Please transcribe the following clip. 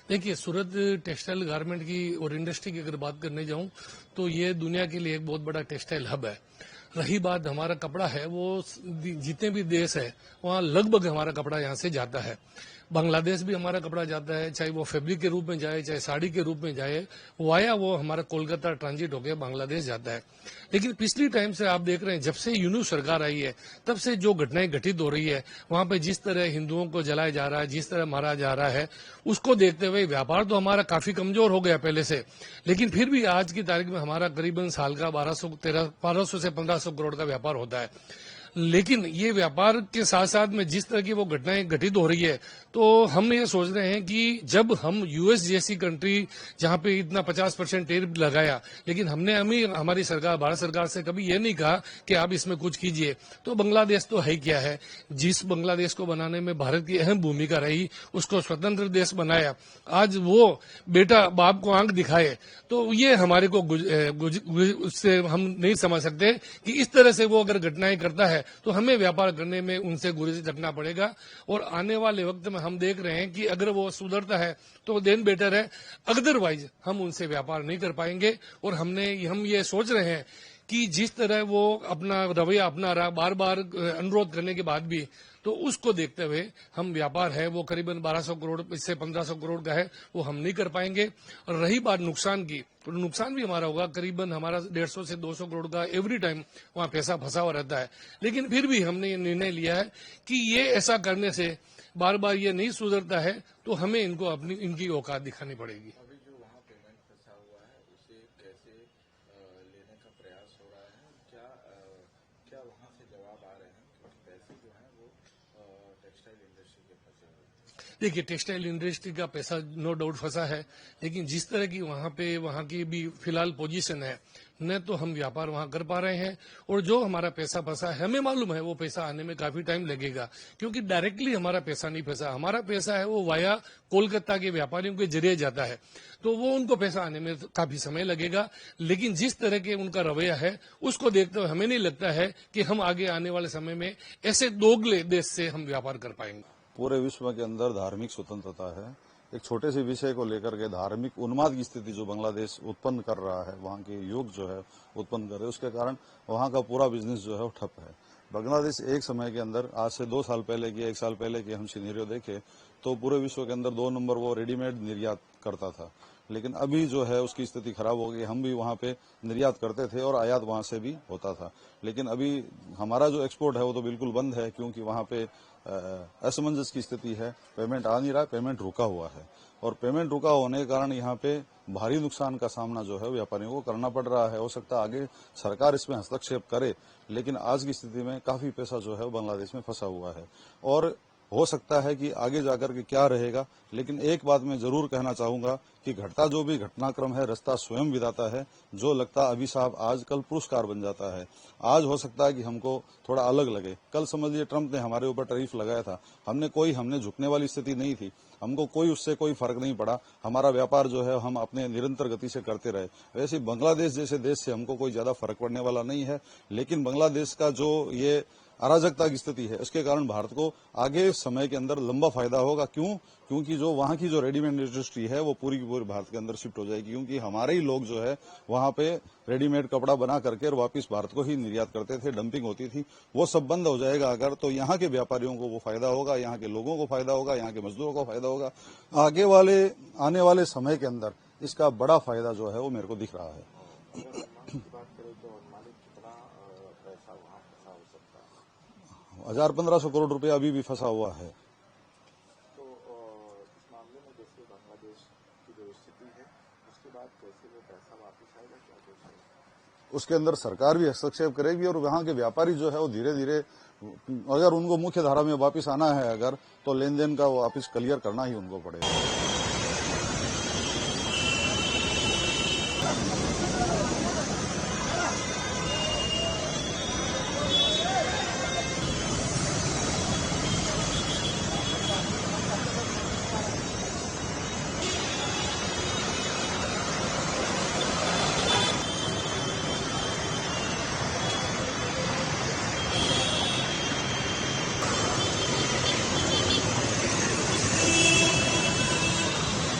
देखिए, सूरत textile garment की और इंडस्ट्री की अगर बात करने जाऊं तो ये दुनिया के लिए एक बहुत बड़ा टेक्सटाइल हब है। रही बात हमारा कपड़ा है, वो जितने भी देश है वहां लगभग हमारा कपड़ा यहां से जाता है। बांग्लादेश भी हमारा कपड़ा जाता है, चाहे वो फैब्रिक के रूप में जाए, चाहे साड़ी के रूप में जाए, वाया वो हमारा कोलकाता ट्रांजिट होकर बांग्लादेश जाता है। लेकिन पिछली टाइम से आप देख रहे हैं, जब से यूनू सरकार आई है तब से जो घटनाएं घटित हो रही है, वहां पे जिस तरह हिंदुओं को जलाया जा रहा है, जिस तरह मारा जा रहा है, उसको देखते हुए व्यापार तो हमारा काफी कमजोर हो गया पहले से। लेकिन फिर भी आज की तारीख में हमारा करीबन साल का 1200 से 1500 करोड़ का व्यापार होता है। लेकिन ये व्यापार के साथ साथ में जिस तरह की वो घटनाएं घटित हो रही है, तो हम ये सोच रहे हैं कि जब हम यूएस जैसी कंट्री जहां पे इतना 50% टैरिफ लगाया, लेकिन हमने हमारी सरकार, भारत सरकार से कभी ये नहीं कहा कि आप इसमें कुछ कीजिए। तो बांग्लादेश तो है क्या है, जिस बांग्लादेश को बनाने में भारत की अहम भूमिका रही, उसको स्वतंत्र देश बनाया, आज वो बेटा बाप को आंख दिखाए, तो ये हमारे को उससे हम नहीं समझ सकते कि इस तरह से वो अगर घटनाएं करता है तो हमें व्यापार करने में उनसे गुरेज रखना पड़ेगा। और आने वाले वक्त में हम देख रहे हैं कि अगर वो सुधरता है तो देन बेटर है, अदरवाइज हम उनसे व्यापार नहीं कर पाएंगे। और हम ये सोच रहे हैं कि जिस तरह वो अपना रवैया अपना रहा, बार बार अनुरोध करने के बाद भी, तो उसको देखते हुए हम व्यापार है वो करीबन 1200 करोड़ से 1500 करोड़ का है, वो हम नहीं कर पाएंगे। और रही बात नुकसान की, तो नुकसान भी हमारा होगा, करीबन हमारा 150 से 200 करोड़ का एवरी टाइम वहां पैसा फंसा हुआ रहता है। लेकिन फिर भी हमने ये निर्णय लिया है कि ये ऐसा करने से बार बार ये नहीं सुधरता है, तो हमें इनको इनकी औकात दिखानी पड़ेगी। क्या वहां से जवाब आ रहे हैं, क्योंकि पैसे जो हैं वो टेक्सटाइल इंडस्ट्री के फंसे हुए हैं। देखिए, टेक्सटाइल इंडस्ट्री का पैसा नो डाउट फंसा है, लेकिन जिस तरह की वहां की भी फिलहाल पोजीशन है, न तो हम व्यापार वहां कर पा रहे हैं, और जो हमारा पैसा फंसा है हमें मालूम है वो पैसा आने में काफी टाइम लगेगा, क्योंकि डायरेक्टली हमारा पैसा नहीं फंसा। हमारा पैसा है वो वाया कोलकाता के व्यापारियों के जरिए जाता है, तो वो उनको पैसा आने में काफी समय लगेगा। लेकिन जिस तरह के उनका रवैया है, उसको देखते हुए हमें नहीं लगता है कि हम आगे आने वाले समय में ऐसे दोगले देश से हम व्यापार कर पाएंगे। पूरे विश्व के अंदर धार्मिक स्वतंत्रता है, एक छोटे से विषय को लेकर के धार्मिक उन्माद की स्थिति जो बांग्लादेश उत्पन्न कर रहा है, वहां के युग जो है उत्पन्न कर रहे हैं, उसके कारण वहां का पूरा बिजनेस जो है वो ठप है। बांग्लादेश एक समय के अंदर, आज से 2 साल पहले की, 1 साल पहले की हम सिनेरियो देखे तो पूरे विश्व के अंदर 2 नंबर वो रेडीमेड निर्यात करता था। लेकिन अभी जो है उसकी स्थिति खराब हो गई। हम भी वहां पे निर्यात करते थे और आयात वहां से भी होता था, लेकिन अभी हमारा जो एक्सपोर्ट है वो तो बिल्कुल बंद है, क्योंकि वहां पे असमंजस की स्थिति है, पेमेंट आ नहीं रहा, पेमेंट रुका हुआ है। और पेमेंट रुका होने के कारण यहाँ पे भारी नुकसान का सामना जो है व्यापारियों को करना पड़ रहा है। हो सकता है आगे सरकार इसमें हस्तक्षेप करे, लेकिन आज की स्थिति में काफी पैसा जो है वो बांग्लादेश में फंसा हुआ है। और हो सकता है कि आगे जाकर के क्या रहेगा, लेकिन एक बात मैं जरूर कहना चाहूंगा कि घटता जो भी घटनाक्रम है, रास्ता स्वयं विधाता है। जो लगता अभिशाप आज कल पुरस्कार बन जाता है। आज हो सकता है कि हमको थोड़ा अलग लगे। कल समझ लीजिए ट्रंप ने हमारे ऊपर टैरिफ लगाया था, हमने झुकने वाली स्थिति नहीं थी, हमको उससे कोई फर्क नहीं पड़ा। हमारा व्यापार जो है हम अपने निरंतर गति से करते रहे। वैसे बांग्लादेश जैसे देश से हमको कोई ज्यादा फर्क पड़ने वाला नहीं है, लेकिन बांग्लादेश का जो ये अराजकता की स्थिति है, उसके कारण भारत को आगे समय के अंदर लंबा फायदा होगा। क्योंकि जो वहां की जो रेडीमेड इंडस्ट्री है वो पूरी की पूरी भारत के अंदर शिफ्ट हो जाएगी, क्योंकि हमारे ही लोग जो है वहां पे रेडीमेड कपड़ा बना करके और वापस भारत को ही निर्यात करते थे, डंपिंग होती थी, वो सब बंद हो जाएगा अगर, तो यहाँ के व्यापारियों को वो फायदा होगा, यहाँ के लोगों को फायदा होगा, यहाँ के मजदूरों को फायदा होगा। आने वाले समय के अंदर इसका बड़ा फायदा जो है वो मेरे को दिख रहा है। 1500 करोड़ रुपया अभी भी फंसा हुआ है। तो इस मामले में जैसे बांग्लादेश की जो स्थिति है, उसके बाद कैसे वो पैसा वापस आएगा, क्या? उसके अंदर सरकार भी हस्तक्षेप करेगी और वहां के व्यापारी जो है वो धीरे धीरे अगर उनको मुख्य धारा में वापस आना है अगर तो लेन देन का वापस क्लियर करना ही उनको पड़ेगा।